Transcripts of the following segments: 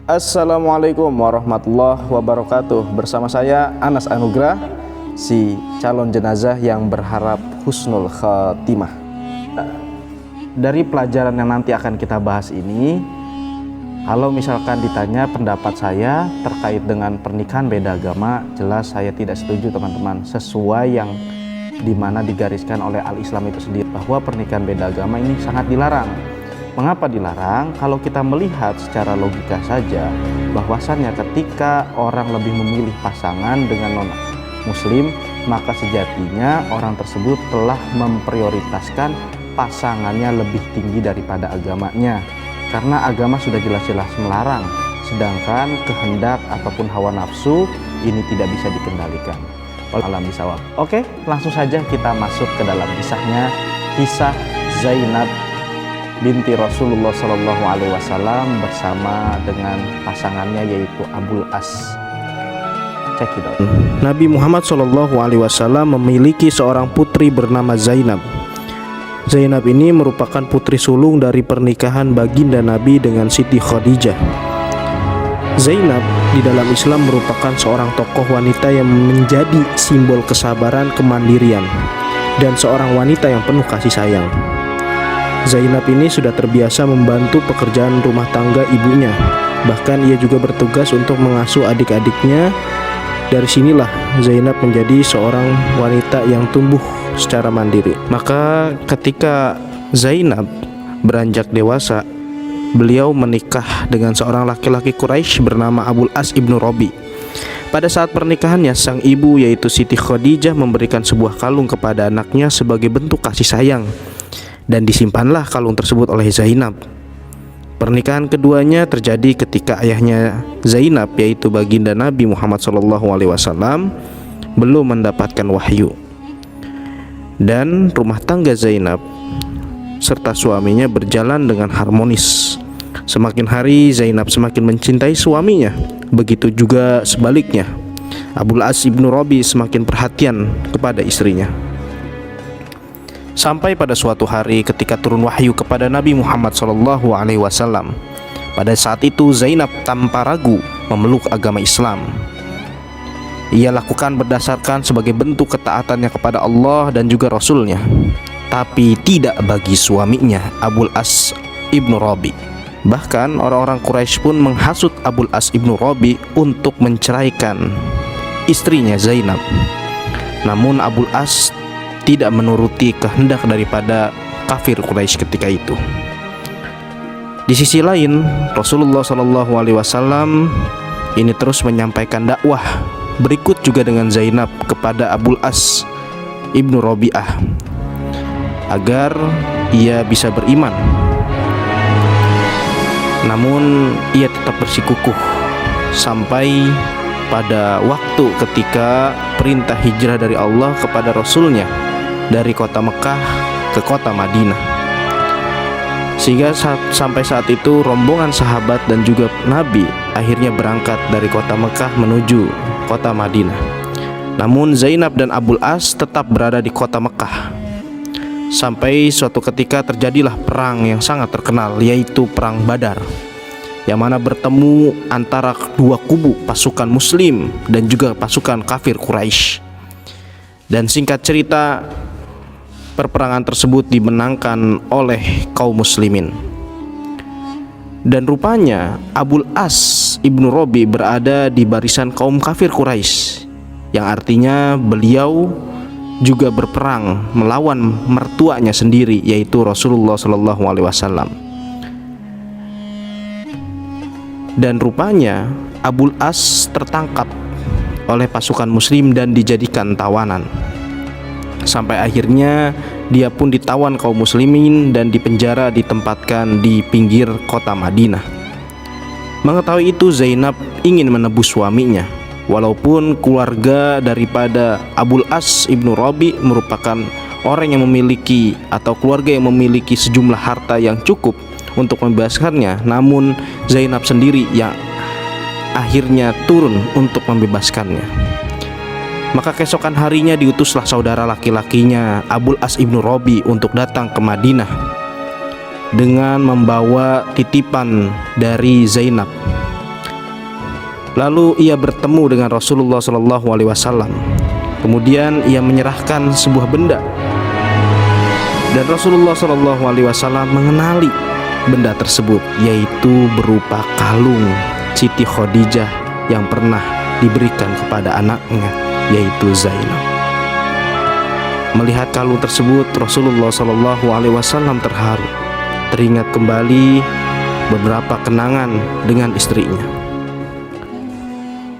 Assalamualaikum warahmatullahi wabarakatuh. Bersama saya Anas Anugrah, si calon jenazah yang berharap husnul khatimah. Dari pelajaran yang nanti akan kita bahas ini, kalau misalkan ditanya pendapat saya terkait dengan pernikahan beda agama, jelas saya tidak setuju teman-teman. Sesuai yang dimana digariskan oleh Al-Islam itu sendiri, bahwa pernikahan beda agama ini sangat dilarang. Mengapa dilarang? Kalau kita melihat secara logika saja, bahwasannya ketika orang lebih memilih pasangan dengan non-muslim, maka sejatinya orang tersebut telah memprioritaskan pasangannya lebih tinggi daripada agamanya. Karena agama sudah jelas-jelas melarang, sedangkan kehendak ataupun hawa nafsu ini tidak bisa dikendalikan. Alam bisawab. Oke, langsung saja kita masuk ke dalam kisahnya, kisah Zainab binti Rasulullah Shallallahu Alaihi Wasallam bersama dengan pasangannya yaitu Abul As. Check it out. Nabi Muhammad Shallallahu Alaihi Wasallam memiliki seorang putri bernama Zainab. Zainab ini merupakan putri sulung dari pernikahan baginda Nabi dengan Siti Khadijah. Zainab di dalam Islam merupakan seorang tokoh wanita yang menjadi simbol kesabaran, kemandirian, dan seorang wanita yang penuh kasih sayang. Zainab ini sudah terbiasa membantu pekerjaan rumah tangga ibunya. Bahkan ia juga bertugas untuk mengasuh adik-adiknya. Dari sinilah Zainab menjadi seorang wanita yang tumbuh secara mandiri. Maka ketika Zainab beranjak dewasa, beliau menikah dengan seorang laki-laki Quraisy bernama Abul As ibnu Robi. Pada saat pernikahannya, sang ibu yaitu Siti Khadijah memberikan sebuah kalung kepada anaknya sebagai bentuk kasih sayang, dan disimpanlah kalung tersebut oleh Zainab. Pernikahan keduanya terjadi ketika ayahnya Zainab yaitu baginda Nabi Muhammad SAW belum mendapatkan wahyu. Dan rumah tangga Zainab serta suaminya berjalan dengan harmonis. Semakin hari Zainab semakin mencintai suaminya, begitu juga sebaliknya. Abul As ibnu Robi semakin perhatian kepada istrinya. Sampai pada suatu hari ketika turun wahyu kepada Nabi Muhammad SAW. Pada saat itu Zainab tanpa ragu memeluk agama Islam. Ia lakukan berdasarkan sebagai bentuk ketaatannya kepada Allah dan juga Rasulnya. Tapi tidak bagi suaminya Abul As ibnu Robi. Bahkan orang-orang Quraisy pun menghasut Abul As ibnu Robi untuk menceraikan istrinya Zainab. Namun Abul As tidak menuruti kehendak daripada kafir Quraisy ketika itu. Di sisi lain, Rasulullah SAW ini terus menyampaikan dakwah berikut juga dengan Zainab kepada Abul As ibnu Robi'ah agar ia bisa beriman. Namun ia tetap bersikukuh sampai pada waktu ketika perintah hijrah dari Allah kepada Rasulnya dari kota Mekah ke kota Madinah. Sehingga sampai saat itu rombongan sahabat dan juga Nabi akhirnya berangkat dari kota Mekah menuju kota Madinah. Namun Zainab dan Abul As tetap berada di kota Mekah. Sampai suatu ketika terjadilah perang yang sangat terkenal, yaitu perang Badar, yang mana bertemu antara dua kubu pasukan muslim dan juga pasukan kafir Quraisy. Dan singkat cerita, perperangan tersebut dimenangkan oleh kaum muslimin. Dan rupanya Abul As ibnu Robi berada di barisan kaum kafir Quraisy, yang artinya beliau juga berperang melawan mertuanya sendiri yaitu Rasulullah SAW. Dan rupanya Abul As tertangkap oleh pasukan muslim dan dijadikan tawanan. Sampai akhirnya dia pun ditawan kaum muslimin dan dipenjara, ditempatkan di pinggir kota Madinah. Mengetahui itu, Zainab ingin menebus suaminya. Walaupun keluarga daripada Abul As ibnu Robi merupakan orang yang memiliki atau keluarga yang memiliki sejumlah harta yang cukup untuk membebaskannya, namun Zainab sendiri yang akhirnya turun untuk membebaskannya. Maka keesokan harinya diutuslah saudara laki-lakinya Abul As ibnu Robi untuk datang ke Madinah dengan membawa titipan dari Zainab. Lalu ia bertemu dengan Rasulullah SAW. Kemudian ia menyerahkan sebuah benda, dan Rasulullah SAW mengenali benda tersebut, yaitu berupa kalung Siti Khadijah yang pernah diberikan kepada anaknya, yaitu Zainab. Melihat kalung tersebut, Rasulullah SAW terharu, teringat kembali beberapa kenangan dengan istrinya.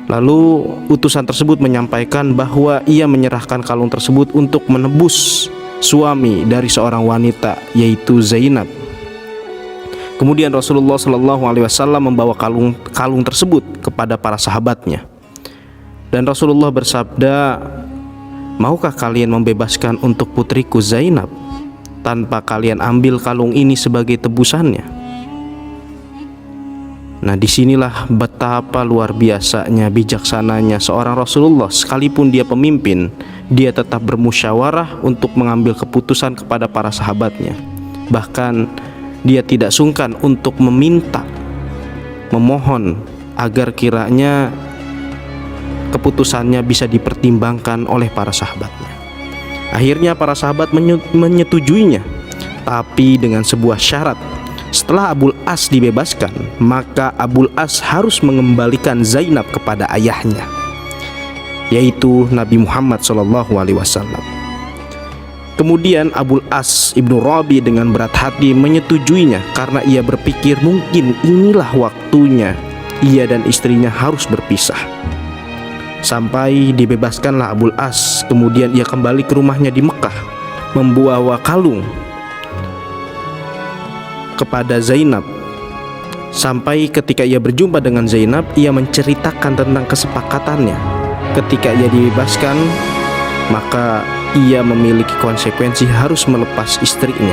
Lalu utusan tersebut menyampaikan bahwa ia menyerahkan kalung tersebut untuk menebus suami dari seorang wanita, yaitu Zainab. Kemudian Rasulullah SAW membawa kalung tersebut kepada para sahabatnya, dan Rasulullah bersabda, "Maukah kalian membebaskan untuk putriku Zainab tanpa kalian ambil kalung ini sebagai tebusannya?" Nah, disinilah betapa luar biasanya, bijaksananya seorang Rasulullah. Sekalipun dia pemimpin, dia tetap bermusyawarah untuk mengambil keputusan kepada para sahabatnya. Bahkan dia tidak sungkan untuk memohon agar kiranya keputusannya bisa dipertimbangkan oleh para sahabatnya. Akhirnya para sahabat menyetujuinya, tapi dengan sebuah syarat. Setelah Abul As dibebaskan, maka Abul As harus mengembalikan Zainab kepada ayahnya, yaitu Nabi Muhammad SAW. Kemudian Abul As ibnu Rabi dengan berat hati menyetujuinya, karena ia berpikir mungkin inilah waktunya ia dan istrinya harus berpisah. Sampai dibebaskanlah Abul As. Kemudian ia kembali ke rumahnya di Mekah, membawa kalung kepada Zainab. Sampai ketika ia berjumpa dengan Zainab, ia menceritakan tentang kesepakatannya. Ketika ia dibebaskan, maka ia memiliki konsekuensi harus melepas istrinya.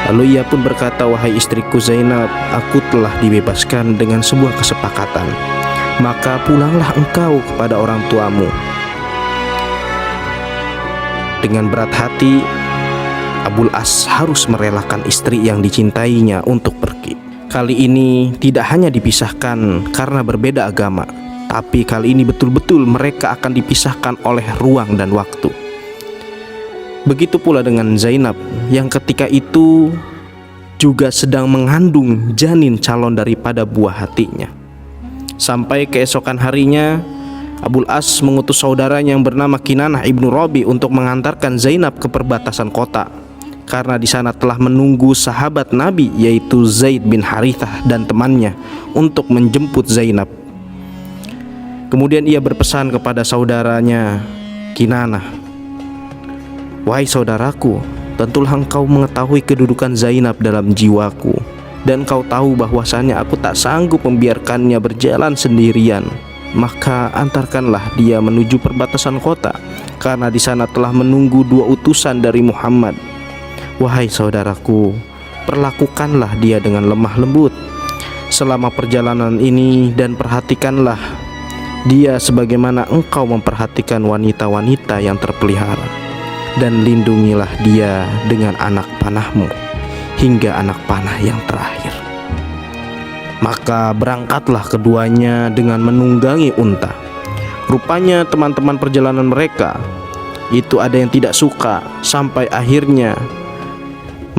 Lalu ia pun berkata, "Wahai istriku Zainab, aku telah dibebaskan dengan sebuah kesepakatan. Maka pulanglah engkau kepada orang tuamu." Dengan berat hati, Abul As harus merelakan istri yang dicintainya untuk pergi. Kali ini tidak hanya dipisahkan karena berbeda agama, tapi kali ini betul-betul mereka akan dipisahkan oleh ruang dan waktu. Begitu pula dengan Zainab yang ketika itu juga sedang mengandung janin calon daripada buah hatinya. Sampai keesokan harinya, Abul As mengutus saudaranya yang bernama Kinanah ibnu Rabi untuk mengantarkan Zainab ke perbatasan kota, karena di sana telah menunggu sahabat Nabi, yaitu Zaid bin Harithah dan temannya, untuk menjemput Zainab. Kemudian ia berpesan kepada saudaranya Kinanah, "Wahai saudaraku, tentulah engkau mengetahui kedudukan Zainab dalam jiwaku, dan kau tahu bahwasannya aku tak sanggup membiarkannya berjalan sendirian. Maka antarkanlah dia menuju perbatasan kota, karena di sana telah menunggu 2 utusan dari Muhammad. Wahai saudaraku, perlakukanlah dia dengan lemah lembut selama perjalanan ini, dan perhatikanlah dia sebagaimana engkau memperhatikan wanita-wanita yang terpelihara, dan lindungilah dia dengan anak panahmu hingga anak panah yang terakhir." Maka berangkatlah keduanya dengan menunggangi unta. Rupanya teman-teman perjalanan mereka itu ada yang tidak suka, sampai akhirnya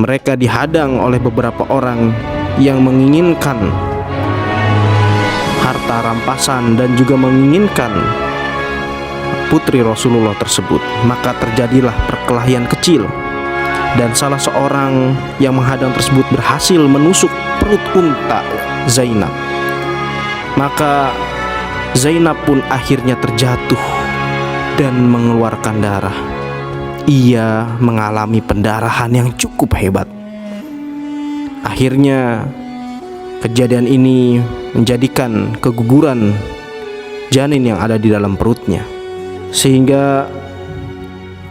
mereka dihadang oleh beberapa orang yang menginginkan harta rampasan dan juga menginginkan putri Rasulullah tersebut. Maka terjadilah perkelahian kecil, dan salah seorang yang menghadang tersebut berhasil menusuk perut unta Zainab. Maka Zainab pun akhirnya terjatuh dan mengeluarkan darah. Ia mengalami pendarahan yang cukup hebat. Akhirnya kejadian ini menjadikan keguguran janin yang ada di dalam perutnya, sehingga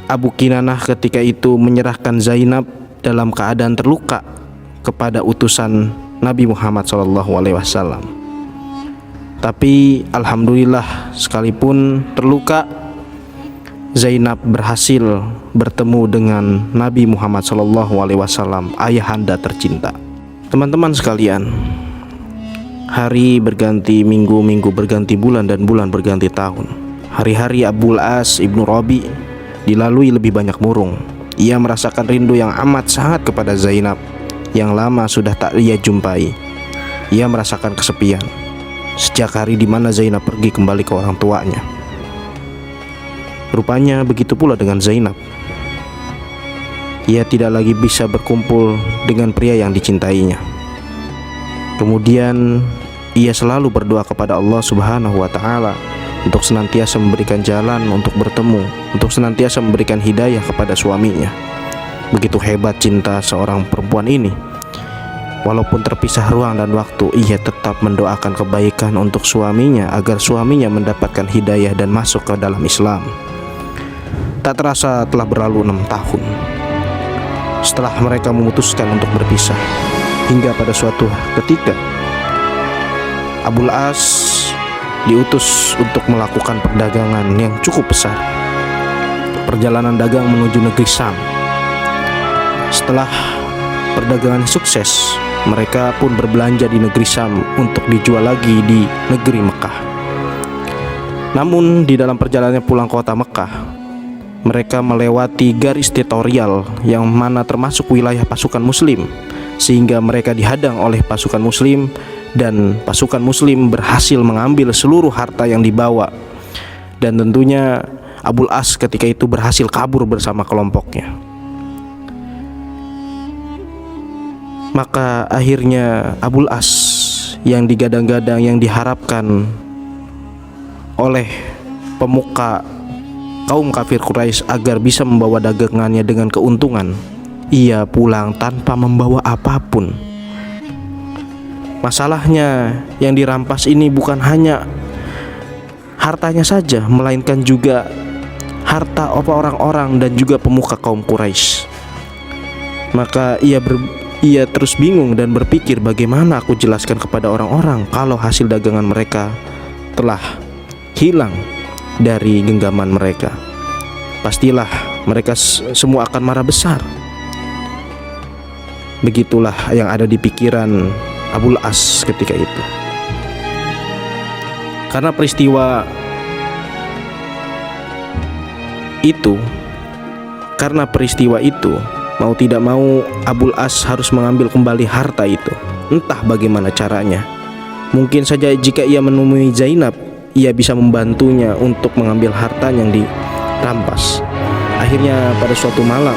Abu Kinanah ketika itu menyerahkan Zainab dalam keadaan terluka kepada utusan Nabi Muhammad SAW. Tapi alhamdulillah, sekalipun terluka, Zainab berhasil bertemu dengan Nabi Muhammad SAW, ayahanda tercinta. Teman-teman sekalian, Hari berganti minggu, minggu berganti bulan, dan bulan berganti tahun. Hari-hari Abul As ibnu Rabi dilalui lebih banyak murung. Ia merasakan rindu yang amat sangat kepada Zainab yang lama sudah tak ia jumpai. Ia merasakan kesepian sejak hari di mana Zainab pergi kembali ke orang tuanya. Rupanya begitu pula dengan Zainab. Ia tidak lagi bisa berkumpul dengan pria yang dicintainya. Kemudian ia selalu berdoa kepada Allah Subhanahu wa Ta'ala untuk senantiasa memberikan jalan untuk bertemu, untuk senantiasa memberikan hidayah kepada suaminya. Begitu hebat cinta seorang perempuan ini. Walaupun terpisah ruang dan waktu, ia tetap mendoakan kebaikan untuk suaminya agar suaminya mendapatkan hidayah dan masuk ke dalam Islam. Tak terasa telah berlalu 6 tahun setelah mereka memutuskan untuk berpisah, hingga pada suatu ketika Abul As diutus untuk melakukan perdagangan yang cukup besar. Perjalanan dagang menuju negeri Syam. Setelah perdagangan sukses, mereka pun berbelanja di negeri Syam untuk dijual lagi di negeri Mekah. Namun di dalam perjalanan pulang kota Mekah, mereka melewati garis teritorial yang mana termasuk wilayah pasukan muslim, sehingga mereka dihadang oleh pasukan muslim, dan pasukan muslim berhasil mengambil seluruh harta yang dibawa. Dan tentunya Abul As ketika itu berhasil kabur bersama kelompoknya. Maka akhirnya Abul As yang digadang-gadang, yang diharapkan oleh pemuka kaum kafir Quraisy agar bisa membawa dagangannya dengan keuntungan, ia pulang tanpa membawa apapun. Masalahnya yang dirampas ini bukan hanya hartanya saja, melainkan juga harta orang-orang dan juga pemuka kaum Quraisy. Maka ia terus bingung dan berpikir, bagaimana aku jelaskan kepada orang-orang kalau hasil dagangan mereka telah hilang dari genggaman mereka. Pastilah mereka semua akan marah besar. Begitulah yang ada di pikiran Abul As ketika itu. Karena peristiwa itu, mau tidak mau Abul As harus mengambil kembali harta itu. Entah bagaimana caranya. Mungkin saja jika ia menemui Zainab, ia bisa membantunya untuk mengambil harta yang dirampas. Akhirnya pada suatu malam,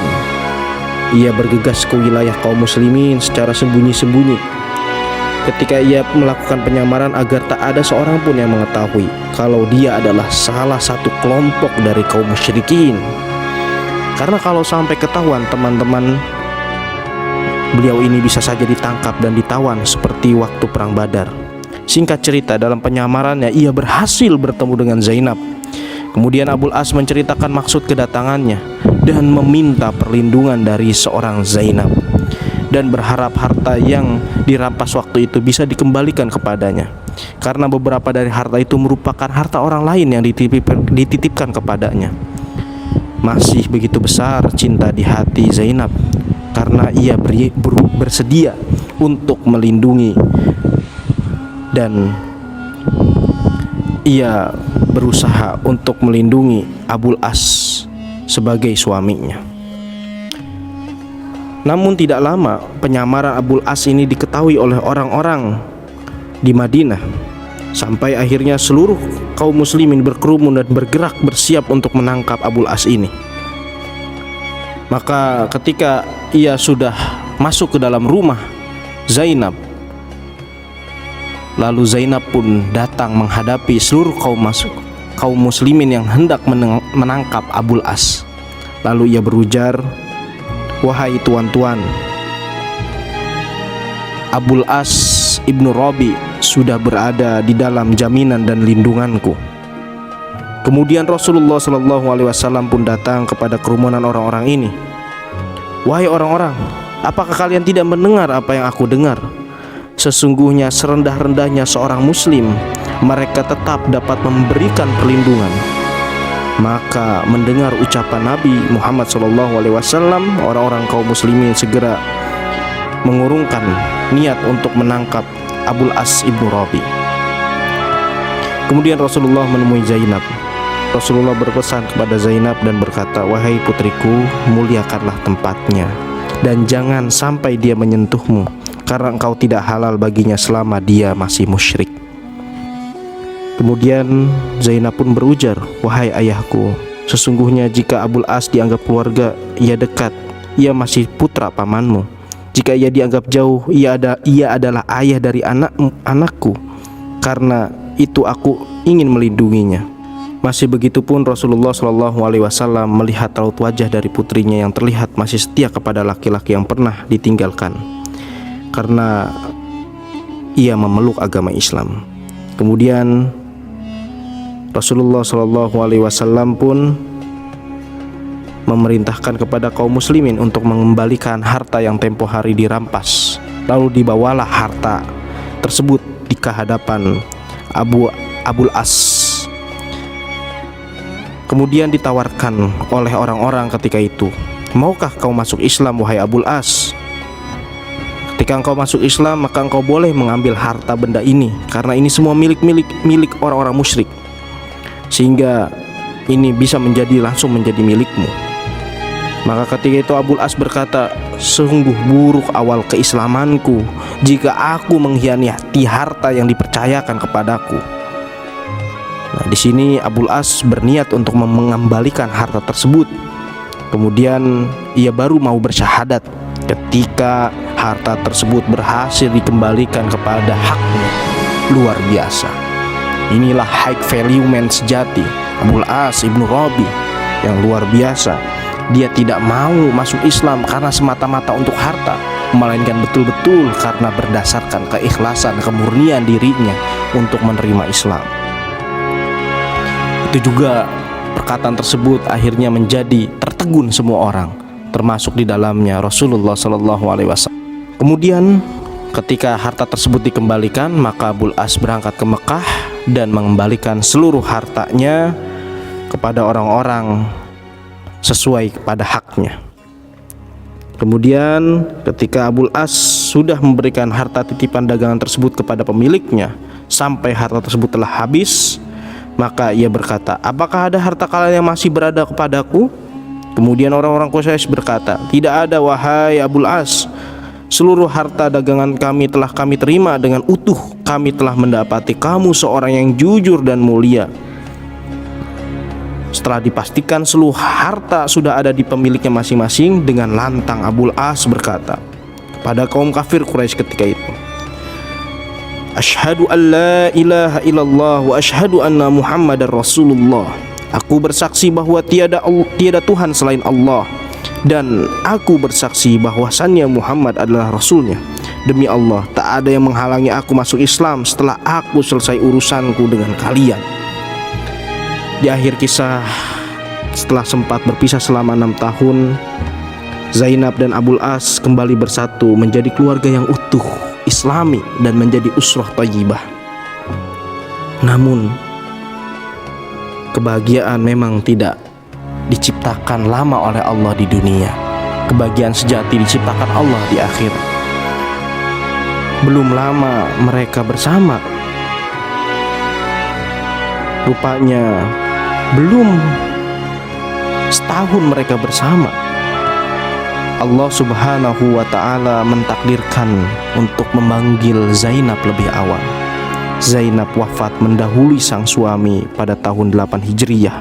ia bergegas ke wilayah kaum muslimin secara sembunyi-sembunyi. Ketika ia melakukan penyamaran agar tak ada seorang pun yang mengetahui kalau dia adalah salah satu kelompok dari kaum musyrikin. Karena kalau sampai ketahuan, teman-teman, beliau ini bisa saja ditangkap dan ditawan seperti waktu perang Badar. Singkat cerita, dalam penyamarannya ia berhasil bertemu dengan Zainab. Kemudian Abul As menceritakan maksud kedatangannya dan meminta perlindungan dari seorang Zainab, dan berharap harta yang dirampas waktu itu bisa dikembalikan kepadanya, karena beberapa dari harta itu merupakan harta orang lain yang dititipkan kepadanya. Masih begitu besar cinta di hati Zainab karena ia bersedia untuk melindungi, dan ia berusaha untuk melindungi Abul As sebagai suaminya. Namun tidak lama penyamaran Abul As ini diketahui oleh orang-orang di Madinah, sampai akhirnya seluruh kaum muslimin berkerumun dan bergerak bersiap untuk menangkap Abul As ini. Maka ketika ia sudah masuk ke dalam rumah Zainab, lalu Zainab pun datang menghadapi seluruh kaum muslimin yang hendak menangkap Abul As. Lalu ia berujar, "Wahai tuan-tuan, Abul As ibnu Rabi sudah berada di dalam jaminan dan lindunganku." Kemudian Rasulullah SAW pun datang kepada kerumunan orang-orang ini. "Wahai orang-orang, apakah kalian tidak mendengar apa yang aku dengar? Sesungguhnya serendah-rendahnya seorang muslim, mereka tetap dapat memberikan perlindungan." Maka mendengar ucapan Nabi Muhammad SAW, orang-orang kaum muslimin segera mengurungkan niat untuk menangkap Abul As ibnu Rabi. Kemudian Rasulullah menemui Zainab. Rasulullah berpesan kepada Zainab dan berkata, "Wahai putriku, muliakanlah tempatnya dan jangan sampai dia menyentuhmu, karena engkau tidak halal baginya selama dia masih musyrik." Kemudian Zainab pun berujar, "Wahai ayahku, sesungguhnya jika Abul As dianggap keluarga, ia dekat, ia masih putra pamanmu. Jika ia dianggap jauh, ia adalah ayah dari anakku. Karena itu aku ingin melindunginya." Masih begitu pun Rasulullah SAW melihat raut wajah dari putrinya yang terlihat masih setia kepada laki-laki yang pernah ditinggalkan, karena ia memeluk agama Islam. Kemudian Rasulullah SAW pun memerintahkan kepada kaum muslimin untuk mengembalikan harta yang tempo hari dirampas. Lalu dibawalah harta tersebut di hadapan Abul As. Kemudian ditawarkan oleh orang-orang ketika itu, "Maukah kau masuk Islam, wahai Abul As? Ketika engkau masuk Islam, maka engkau boleh mengambil harta benda ini, karena ini semua milik orang-orang musyrik, sehingga ini bisa langsung menjadi milikmu." Maka ketika itu Abul As berkata, "Sungguh buruk awal keislamanku jika aku mengkhianati harta yang dipercayakan kepadaku." Nah, di sini Abul As berniat untuk mengembalikan harta tersebut. Kemudian ia baru mau bersyahadat ketika harta tersebut berhasil dikembalikan kepada haknya. Luar biasa. Inilah high value man sejati, Abul As ibnu Rabi, yang luar biasa. Dia tidak mau masuk Islam karena semata-mata untuk harta, melainkan betul-betul karena berdasarkan keikhlasan, kemurnian dirinya untuk menerima Islam. Itu juga perkataan tersebut akhirnya menjadi tertegun semua orang, termasuk di dalamnya Rasulullah SAW. Kemudian ketika harta tersebut dikembalikan, maka Abul As berangkat ke Mekah dan mengembalikan seluruh hartanya kepada orang-orang sesuai kepada haknya. Kemudian ketika Abul As sudah memberikan harta titipan dagangan tersebut kepada pemiliknya sampai harta tersebut telah habis, maka ia berkata, "Apakah ada harta kalian yang masih berada kepadaku?" Kemudian orang-orang Quraisy berkata, "Tidak ada, wahai Abul As. Seluruh harta dagangan kami telah kami terima dengan utuh. Kami telah mendapati kamu seorang yang jujur dan mulia." Setelah dipastikan seluruh harta sudah ada di pemiliknya masing-masing, dengan lantang Abul As berkata kepada kaum kafir Quraisy ketika itu, "Asyhadu an la ilaha illallah wa asyhadu anna Muhammadar Rasulullah." Aku bersaksi bahwa tiada Tuhan selain Allah, dan aku bersaksi bahwasannya Muhammad adalah Rasulnya. Demi Allah, tak ada yang menghalangi aku masuk Islam setelah aku selesai urusanku dengan kalian. Di akhir kisah, setelah sempat berpisah selama 6 tahun, Zainab dan Abul As kembali bersatu menjadi keluarga yang utuh, Islami, dan menjadi usrah thayyibah. Namun kebahagiaan memang tidak diciptakan lama oleh Allah di dunia. Kebahagiaan sejati diciptakan Allah di akhirat. Belum lama mereka bersama, rupanya belum setahun mereka bersama, Allah Subhanahu wa ta'ala mentakdirkan untuk memanggil Zainab lebih awal. Zainab wafat mendahului sang suami pada tahun 8 Hijriyah.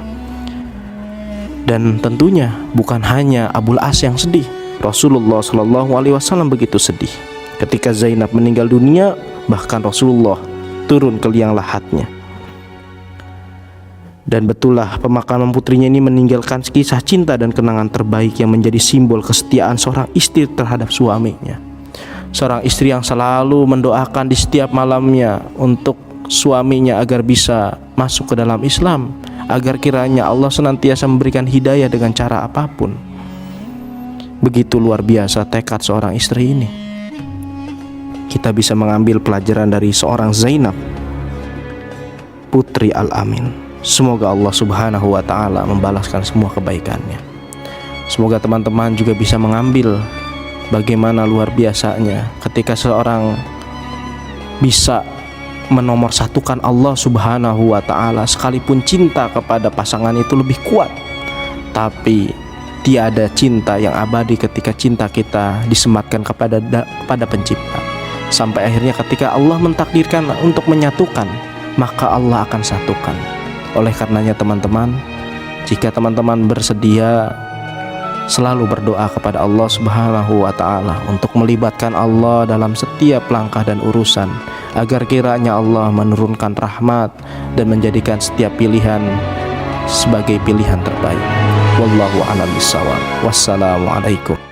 Dan tentunya bukan hanya Abul As yang sedih, Rasulullah SAW begitu sedih. Ketika Zainab meninggal dunia, bahkan Rasulullah turun ke liang lahatnya. Dan betullah pemakaman putrinya ini meninggalkan kisah cinta dan kenangan terbaik yang menjadi simbol kesetiaan seorang istri terhadap suaminya. Seorang istri yang selalu mendoakan di setiap malamnya untuk suaminya agar bisa masuk ke dalam Islam, agar kiranya Allah senantiasa memberikan hidayah dengan cara apapun. Begitu luar biasa tekad seorang istri ini. Kita bisa mengambil pelajaran dari seorang Zainab, putri Al-Amin. Semoga Allah Subhanahu wa ta'ala membalaskan semua kebaikannya. Semoga teman-teman juga bisa mengambil bagaimana luar biasanya ketika seorang bisa menomorsatukan Allah Subhanahu wa Ta'ala, sekalipun cinta kepada pasangan itu lebih kuat, tapi tiada cinta yang abadi ketika cinta kita disematkan kepada Pencipta. Sampai akhirnya ketika Allah mentakdirkan untuk menyatukan, maka Allah akan satukan. Oleh karenanya teman-teman, jika teman-teman bersedia, selalu berdoa kepada Allah Subhanahu wa Ta'ala untuk melibatkan Allah dalam setiap langkah dan urusan, agar kiranya Allah menurunkan rahmat dan menjadikan setiap pilihan sebagai pilihan terbaik. Wallahu a'lam bishawab. Wassalamualaikum.